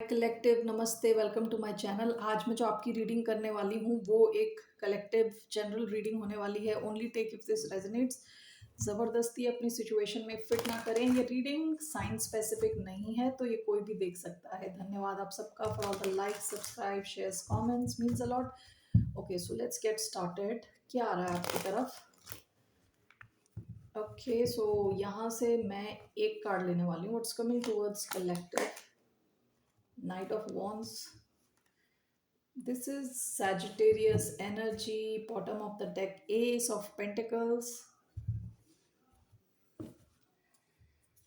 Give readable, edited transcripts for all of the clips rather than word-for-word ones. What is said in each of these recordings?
Collective नमस्ते, welcome to my channel. आज मैं जो आपकी रीडिंग करने वाली हूँ वो एक कलेक्टिव जनरल रीडिंग होने वाली है। Only take if this resonates. ज़बरदस्ती अपनी सिचुएशन में फिट ना करें। ये रीडिंग साइंस स्पेसिफिक नहीं है, तो ये कोई भी देख सकता है। धन्यवाद आप सबका for all the like, subscribe, shares, comments, means a lot. Okay, so let's get started. क्या आ रहा है आपकी तरफ? ओके, सो यहाँ से मैं एक कार्ड लेने वाली हूँ। What's coming towards collective? Knight of Wands. This is Sagittarius energy. Bottom of the deck, Ace of Pentacles.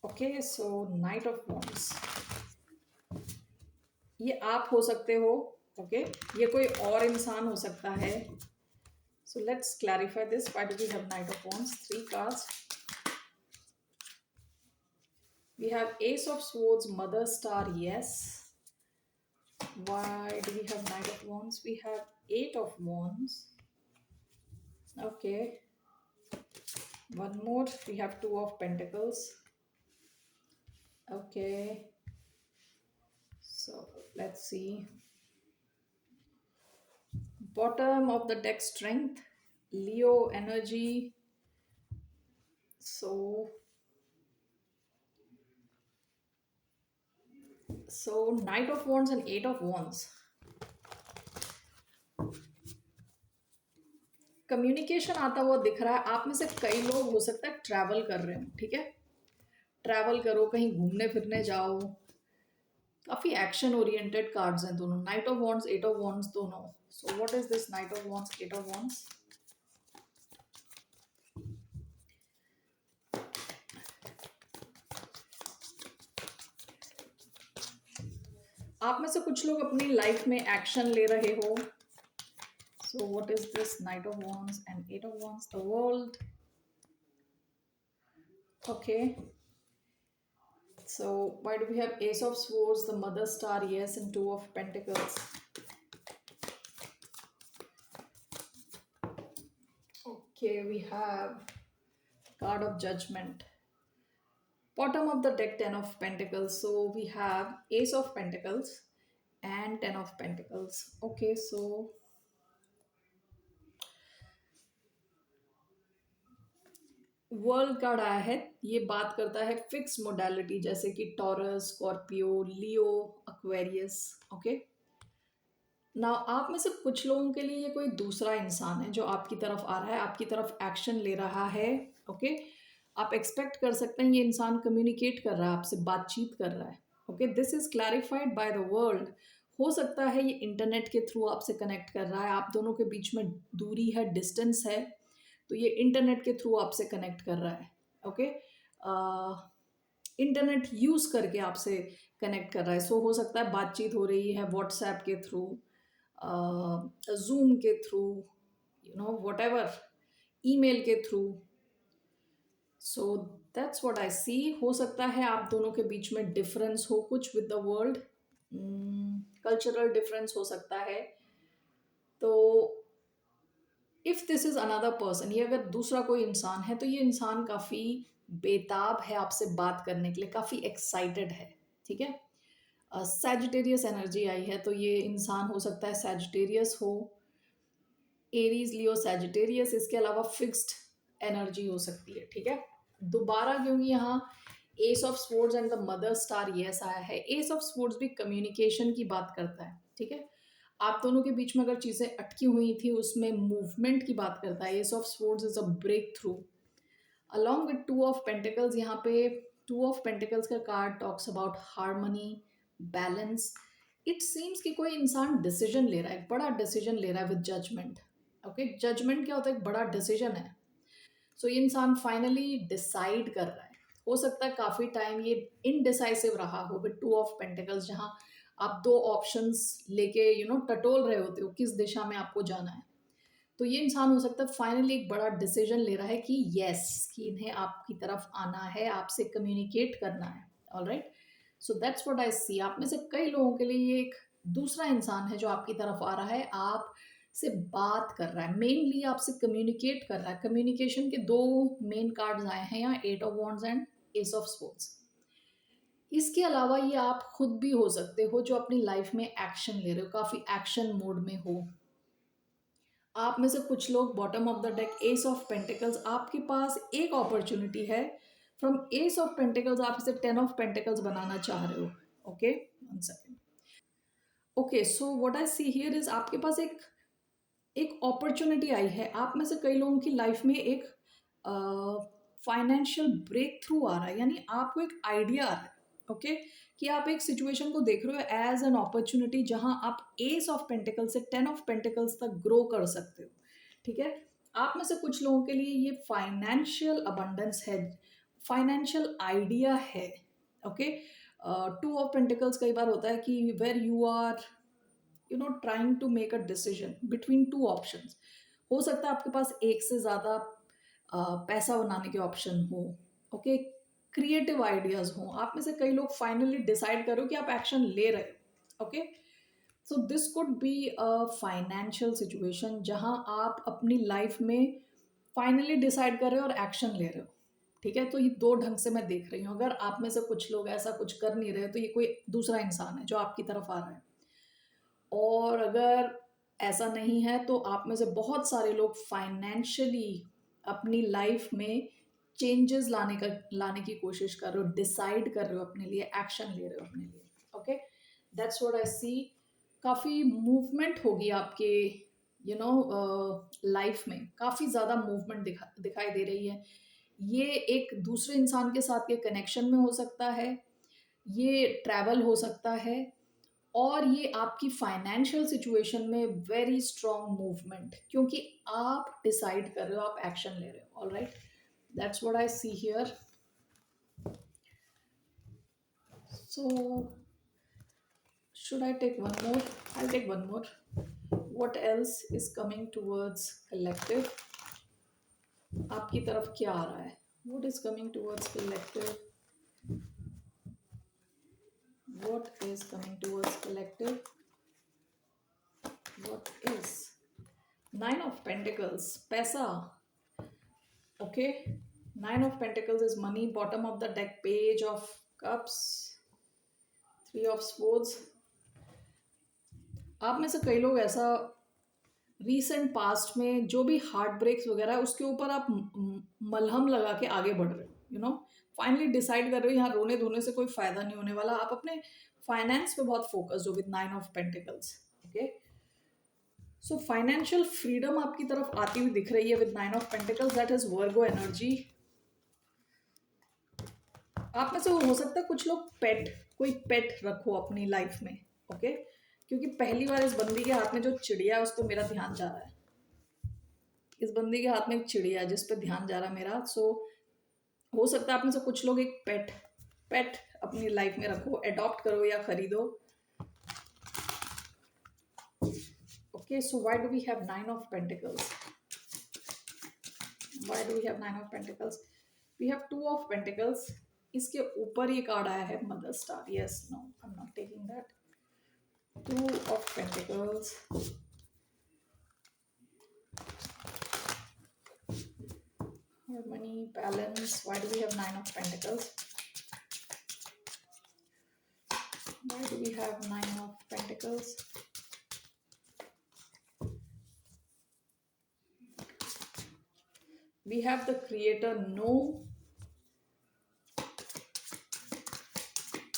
Okay, so Knight of Wands. ये आप हो सकते हो. Okay, ये कोई और इंसान हो सकता है. So let's clarify this. Why do we have Knight of Wands? 3 cards. We have Ace of Swords, Mother Star, yes. Why do we have Knight of Wands? We have 8 of Wands. Okay. One more. We have 2 of Pentacles. Okay. So let's see. Bottom of the deck, Strength, Leo energy. So Knight of Wands and 8 of Wands. Communication आता हुआ दिख रहा है. आप में से कई लोग हो सकता है ट्रैवल कर रहे हो. ठीक है, ट्रैवल करो, कहीं घूमने फिरने जाओ. काफी एक्शन ओरिएंटेड कार्ड्स हैं दोनों. Knight of wands, eight of wands दोनों. So what is this knight of wands, eight of wands? आप में से कुछ लोग अपनी लाइफ में एक्शन ले रहे हो. So what is this Knight of Wands and 8 of Wands? The World. Okay. So why do we have Ace of Swords, the Mother Star, yes, and 2 of Pentacles? Okay, we have Card of Judgment. Bottom of the deck, 10 of Pentacles. So we have Ace of Pentacles and 10 of Pentacles. Okay, so world card आया है. ये बात करता है fix modality, जैसे कि taurus, Scorpio, लियो, Aquarius. Okay, ना आप में से कुछ लोगों के लिए ये कोई दूसरा इंसान है जो आपकी तरफ आ रहा है, आपकी तरफ एक्शन ले रहा है. ओके, आप एक्सपेक्ट कर सकते हैं ये इंसान कम्युनिकेट कर रहा है, आपसे बातचीत कर रहा है. Okay, this is clarified by the world. हो सकता है ये इंटरनेट के थ्रू आपसे कनेक्ट कर रहा है. आप दोनों के बीच में दूरी है, डिस्टेंस है, तो ये इंटरनेट के थ्रू आपसे कनेक्ट कर रहा है. ओके, इंटरनेट यूज़ करके आपसे कनेक्ट कर रहा है. सो हो सकता है बातचीत हो रही है व्हाट्सएप के थ्रू, जूम के थ्रू, वट एवर, ईमेल के through. So that's what I see. हो सकता है आप दोनों के बीच में डिफरेंस हो कुछ with the world. Cultural difference हो सकता है. तो if this is another person, ये अगर दूसरा कोई इंसान है, तो ये इंसान काफ़ी बेताब है आपसे बात करने के लिए, काफ़ी एक्साइटेड है. ठीक है, सैजिटेरियस एनर्जी आई है, तो ये इंसान हो सकता है सैजिटेरियस हो, एरीज, लियो, सैजिटेरियस. इसके अलावा फिक्स्ड एनर्जी हो सकती है. ठीक है, दोबारा क्योंकि यहाँ S of swords and the mother star yes आया है. एस ऑफ स्वर्ड्स भी कम्युनिकेशन की बात करता है. ठीक है, आप दोनों के बीच में अगर चीज़ें अटकी हुई थी उसमें मूवमेंट की बात करता है. Ace of swords is a breakthrough along with 2 of pentacles. यहाँ पे 2 ऑफ पेंटिकल्स का card talks about harmony, balance. It seems कि कोई इंसान डिसीजन ले रहा है, एक बड़ा डिसीजन ले रहा है विद जजमेंट. ओके, जजमेंट क्या होता है? एक बड़ा डिसीजन है. सो ये इंसान फाइनली डिसाइड कर रहा है. हो सकता है काफ़ी टाइम ये इनडिसाइसिव रहा हो विद 2 ऑफ पेंटिकल्स, जहाँ आप दो ऑप्शंस लेके टटोल रहे होते हो किस दिशा में आपको जाना है. तो ये इंसान हो सकता है फाइनली एक बड़ा डिसीजन ले रहा है कि यस, कि इन्हें आपकी तरफ आना है, आपसे कम्युनिकेट करना है. Alright, so that's what I see. आप में से कई लोगों के लिए ये एक दूसरा इंसान है जो आपकी तरफ आ रहा है, आप से बात कर रहा है, मेनली आपसे कम्युनिकेट कर रहा है. कम्युनिकेशन के दो मेन कार्ड्स आए हैं यहाँ, 8 of wands and S of sports. इसके अलावा ये आप खुद भी हो सकते हो जो अपनी लाइफ में एक्शन ले रहे हो, काफ़ी एक्शन मोड में हो। आप में से कुछ लोग bottom of the deck S of pentacles, आपके पास एक अपॉर्चुनिटी है। फ्रॉम एस ऑफ पेंटिकल्स आप इसे टेन ऑफ पेंटिकल्स बनाना चाह रहे हो। Okay, one second. Okay, so what I see here is आपके पास एक एक अपॉर्चुनिटी आई है। आप में से कई लोगों की लाइफ में एक फाइनेंशियल ब्रेक थ्रू आ रहा है, यानी आपको एक आइडिया आ रहा है। ओके, कि आप एक सिचुएशन को देख रहे हो एज एन अपॉर्चुनिटी जहां आप एस ऑफ पेंटिकल से टेन ऑफ पेंटिकल्स तक ग्रो कर सकते हो। ठीक है, आप में से कुछ लोगों के लिए ये फाइनेंशियल अबंडेंस है, फाइनेंशियल आइडिया है। ओके, टू ऑफ पेंटिकल्स कई बार होता है कि where you are trying to make a decision between two options. हो सकता है आपके पास एक से ज़्यादा पैसा बनाने के ऑप्शन हो। ओके, क्रिएटिव आइडियाज हो। आप में से कई लोग फाइनली डिसाइड करो कि आप एक्शन ले रहे हो। Okay, so this could be a financial situation जहां आप अपनी लाइफ में फाइनली डिसाइड कर रहे हो और एक्शन ले रहे हो। ठीक है, तो ये दो ढंग से मैं देख रही हूँ। अगर आप में से कुछ लोग ऐसा कुछ कर नहीं रहे तो ये कोई दूसरा इंसान है जो आपकी तरफ आ रहा है। और अगर ऐसा नहीं है तो आप में से बहुत सारे लोग फाइनेंशियली अपनी लाइफ में चेंजेस लाने की कोशिश कर रहे हो, डिसाइड कर रहे हो अपने लिए, एक्शन ले रहे हो अपने लिए। ओके, दैट्स व्हाट आई सी। काफ़ी मूवमेंट होगी आपके लाइफ में, काफ़ी ज़्यादा मूवमेंट दिखाई दे रही है। ये एक दूसरे इंसान के साथ के कनेक्शन में हो सकता है, ये ट्रैवल हो सकता है, और ये आपकी फाइनेंशियल सिचुएशन में वेरी स्ट्रॉन्ग मूवमेंट, क्योंकि आप डिसाइड कर रहे हो, आप एक्शन ले रहे हो। Alright, that's what I see here. So should I take one more? I'll take one more. What else is coming towards collective? आपकी तरफ क्या आ रहा है? What is coming towards collective? What is coming towards collective? What is Nine of Pentacles? पैसा. Okay. Nine of Pentacles is money. Bottom of the deck, Page of Cups, Three of Swords. आप में से कई लोग ऐसा recent past में जो भी हार्ट ब्रेक्स वगैरह है उसके ऊपर आप मलहम लगा के आगे बढ़ रहे हो। फाइनली डिसाइड कर रहे हो यहाँ रोने धोने से कोई फायदा नहीं होने वाला। आप अपने फाइनेंस पे बहुत फोकस्ड हो with nine of pentacles. Okay, so financial freedom आपकी तरफ आती हुई दिख रही है with nine of pentacles. That is Virgo energy. आप में से हो सकता है कुछ लोग कोई पेट रखो अपनी लाइफ में। ओके, क्योंकि पहली बार इस बंदी के हाथ में जो चिड़िया है उस पर मेरा ध्यान जा रहा है। इस बंदी के हाथ में एक चिड़िया है जिस पर ध्यान जा रहा है मेरा। सो हो सकता है आप में से कुछ लोग एक पेट अपनी लाइफ में रखो, अडॉप्ट करो या खरीदो। Okay, so why do we have nine of pentacles? Why do we have nine of pentacles? We have two of pentacles. इसके ऊपर ये कार्ड आया है mother star. Yes, no, I am not taking that. Two of pentacles, harmony, balance. Why do we have nine of pentacles? Why do we have nine of pentacles? We have the creator, no.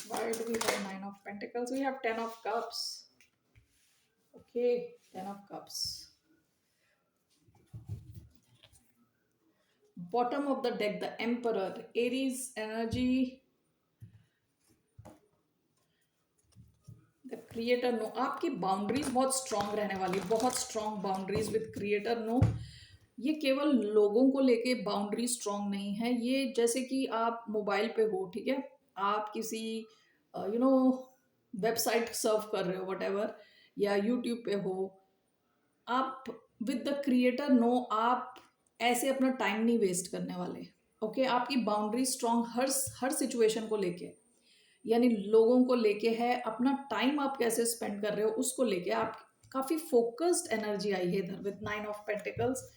Why do we have nine of pentacles? We have 10 of cups. Okay, 10 of cups. Bottom of the deck, the emperor, Aries energy, the creator, no. आपकी boundaries बहुत strong रहने वाली, बहुत strong boundaries with creator, no. ये केवल लोगों को लेके बाउंड्री स्ट्रांग नहीं है। ये जैसे कि आप मोबाइल पे हो, ठीक है, आप किसी वेबसाइट सर्व कर रहे हो वट एवर, या यूट्यूब पे हो, आप विद द क्रिएटर, नो, आप ऐसे अपना टाइम नहीं वेस्ट करने वाले। ओके, आपकी बाउंड्री स्ट्रांग हर सिचुएशन को लेके, यानी लोगों को लेके है, अपना टाइम आप कैसे स्पेंड कर रहे हो उसको लेके आप काफी फोकस्ड एनर्जी आई है इधर with nine of pentacles.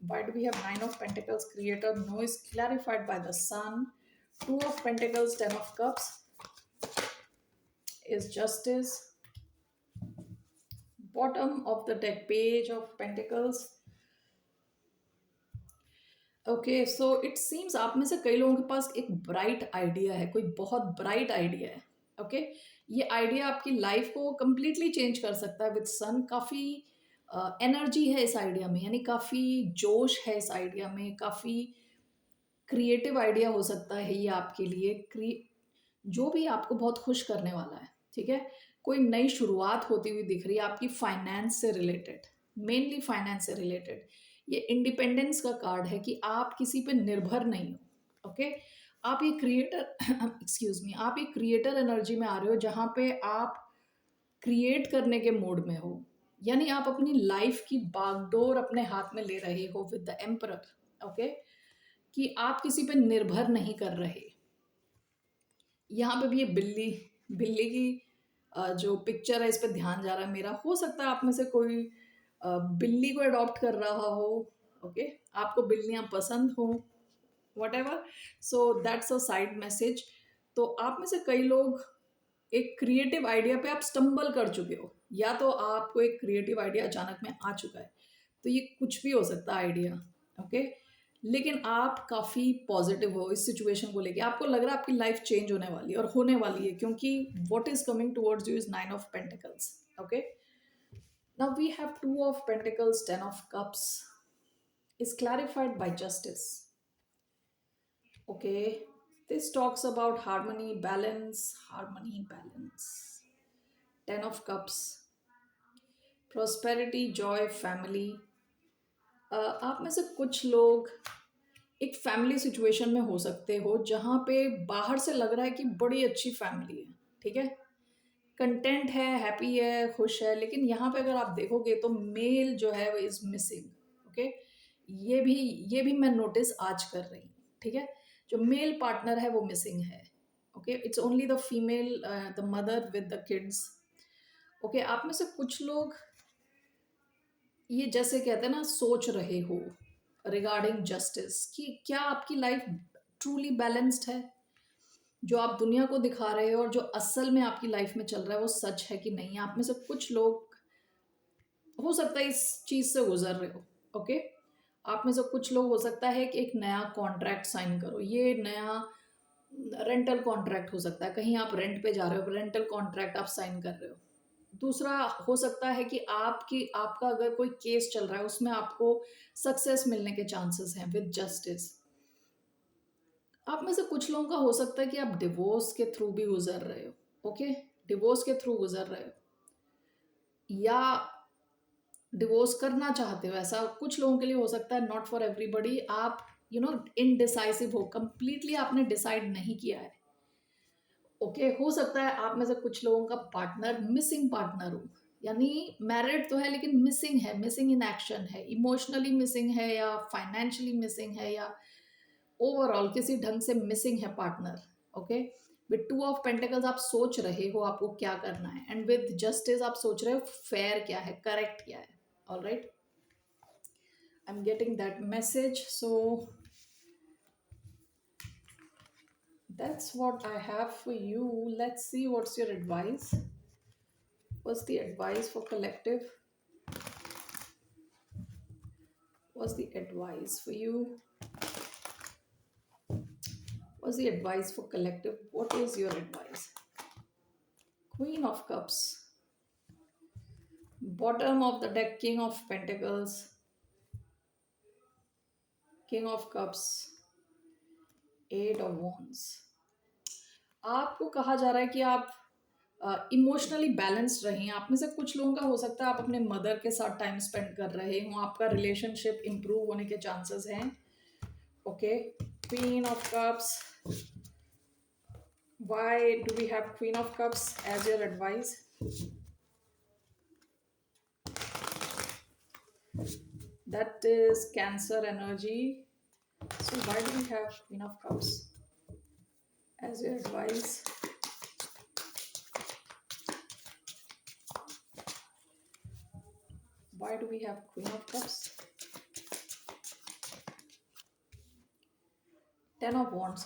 Why do we have nine of pentacles? Creator, no, is clarified by the sun. Two of pentacles, 10 of cups. is Justice. Bottom of the deck, Page of Pentacles. Okay, so it seems आप में से कई लोगों के पास एक bright idea है, कोई बहुत ब्राइट आइडिया है. ओके, ये आइडिया आपकी लाइफ को कंप्लीटली चेंज कर सकता है. विद सन काफ़ी एनर्जी है इस आइडिया में, यानी काफ़ी जोश है इस आइडिया में, काफ़ी क्रिएटिव आइडिया हो सकता है ये आपके लिए, जो भी आपको बहुत खुश करने वाला है. ठीक है, कोई नई शुरुआत होती हुई दिख रही है आपकी फाइनेंस से रिलेटेड, मेनली फाइनेंस से रिलेटेड. ये इंडिपेंडेंस का कार्ड है कि आप किसी पे निर्भर नहीं हो. ओके, आप ये क्रिएटर एक्सक्यूज मी, आप ये क्रिएटर एनर्जी में आ रहे हो जहाँ पे आप क्रिएट करने के मोड में हो, यानी आप अपनी लाइफ की बागडोर अपने हाथ में ले रहे हो विद द एम्परर. ओके, कि आप किसी पे निर्भर नहीं कर रहे. यहाँ पे भी ये बिल्ली बिल्ली की जो पिक्चर है इस पे ध्यान जा रहा है मेरा. हो सकता है आप में से कोई बिल्ली को अडॉप्ट कर रहा हो. ओके, आपको बिल्लियाँ पसंद हो, what ever. So that's a side message. तो आप में से कई लोग एक क्रिएटिव आइडिया पे आप स्टम्बल कर चुके हो, या तो आपको एक क्रिएटिव आइडिया अचानक में आ चुका है. तो ये कुछ भी हो सकता है आइडिया. ओके, लेकिन आप काफ़ी पॉजिटिव हो इस सिचुएशन को लेके. आपको लग रहा है आपकी लाइफ चेंज होने वाली है, और होने वाली है, क्योंकि what is coming towards you is 9 of Pentacles. Okay, now we have 2 of Pentacles. 10 of Cups is clarified by Justice. Okay, this talks about harmony, balance, harmony, balance. 10 of Cups, prosperity, joy, family. आप में से कुछ लोग एक family situation में हो सकते हो जहाँ पे बाहर से लग रहा है कि बड़ी अच्छी फैमिली है. ठीक है, कंटेंट है, हैप्पी है, खुश है, लेकिन यहाँ पे अगर आप देखोगे तो मेल जो है वो इज मिसिंग. ओके, ये भी मैं नोटिस आज कर रही हूँ. ठीक है, जो मेल पार्टनर है वो मिसिंग है. Okay, it's only the female, the mother with the kids. Okay, आप में से कुछ लोग ये जैसे कहते हैं ना, सोच रहे हो रिगार्डिंग जस्टिस कि क्या आपकी लाइफ ट्रूली बैलेंस्ड है. जो आप दुनिया को दिखा रहे हो और जो असल में आपकी लाइफ में चल रहा है वो सच है कि नहीं. आप में से कुछ लोग हो सकता है इस चीज़ से गुजर रहे हो. ओके, आप में से कुछ लोग हो सकता है कि एक नया कॉन्ट्रैक्ट साइन करो. ये नया रेंटल कॉन्ट्रैक्ट हो सकता है, कहीं आप रेंट पे जा रहे हो, रेंटल कॉन्ट्रैक्ट आप साइन कर रहे हो. दूसरा हो सकता है कि आपका अगर कोई केस चल रहा है उसमें आपको सक्सेस मिलने के चांसेस हैं विद जस्टिस. आप में से कुछ लोगों का हो सकता है कि आप डिवोर्स के थ्रू भी गुजर रहे हो. ओके, डिवोर्स के थ्रू गुजर रहे हो, या डिवोर्स करना चाहते हो. ऐसा कुछ लोगों के लिए हो सकता है, नॉट फॉर एवरीबडी. आप इनडिसाइसिव हो, कंप्लीटली आपने डिसाइड नहीं किया है. ओके, हो सकता है आप में से कुछ लोगों का पार्टनर मिसिंग पार्टनर हो, यानी मैरिड तो है लेकिन मिसिंग है, मिसिंग इन एक्शन है, इमोशनली मिसिंग है, या फाइनेंशियली मिसिंग है, या ओवरऑल किसी ढंग से मिसिंग है partner. Okay, with 2 of Pentacles आप सोच रहे हो आपको क्या करना है, एंड विद जस्टिस आप सोच रहे हो फेयर क्या है, करेक्ट क्या है. All right, I am getting that message. So that's what I have for you. Let's see what's your advice. What's the advice for collective? What's the advice for you? What's the advice for collective? What is your advice? Queen of Cups. Bottom of the deck, King of Pentacles. King of Cups. 8 of Wands. आपको कहा जा रहा है कि आप emotionally balanced रहें. आप में से कुछ लोगों का हो सकता है आप अपने मदर के साथ टाइम स्पेंड कर रहे हो, आपका रिलेशनशिप इंप्रूव होने के चांसेस हैं. Okay, queen of cups. Why do we have queen of cups as your advice? That is cancer energy. So why do we have queen of cups as your advice? Why do we have Queen of Cups? 10 of Wands.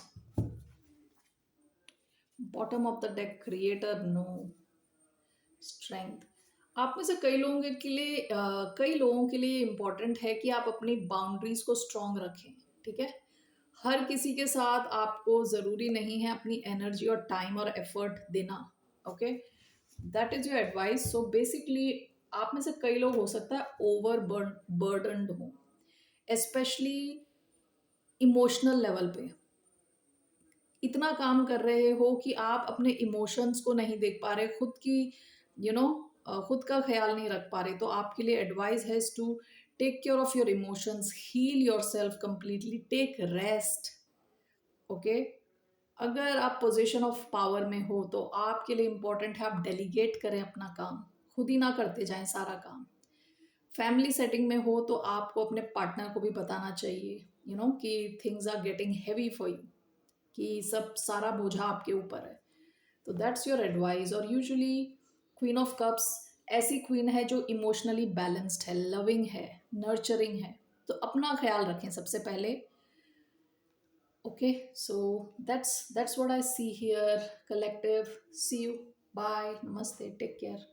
Bottom of the deck creator, no. Strength, आप में से कई लोगों के लिए important है कि आप अपनी बाउंड्रीज को स्ट्रांग रखें। ठीक है, हर किसी के साथ आपको ज़रूरी नहीं है अपनी एनर्जी और टाइम और एफर्ट देना। Okay, that is your advice. So basically आप में से कई लोग हो सकता है ओवर बर्डनड हो, स्पेशली इमोशनल लेवल पे। इतना काम कर रहे हो कि आप अपने इमोशंस को नहीं देख पा रहे, खुद की खुद का ख्याल नहीं रख पा रहे। तो आपके लिए एडवाइस है to take care of your emotions, heal yourself completely, take rest. Okay, अगर आप पोजीशन ऑफ पावर में हो तो आपके लिए इंपॉर्टेंट है आप डेलीगेट करें अपना काम, खुद ही ना करते जाएं सारा काम। फैमिली सेटिंग में हो तो आपको अपने पार्टनर को भी बताना चाहिए कि things are getting heavy for you, कि सब सारा बोझा आपके ऊपर है। तो दैट्स योर एडवाइस। और यूजुअली क्वीन ऑफ कप्स ऐसी क्वीन है जो इमोशनली बैलेंस्ड है, लविंग है, नर्चरिंग है। तो अपना ख्याल रखें सबसे पहले। Okay, so that's what I see here, collective. See you, bye, नमस्ते, टेक केयर।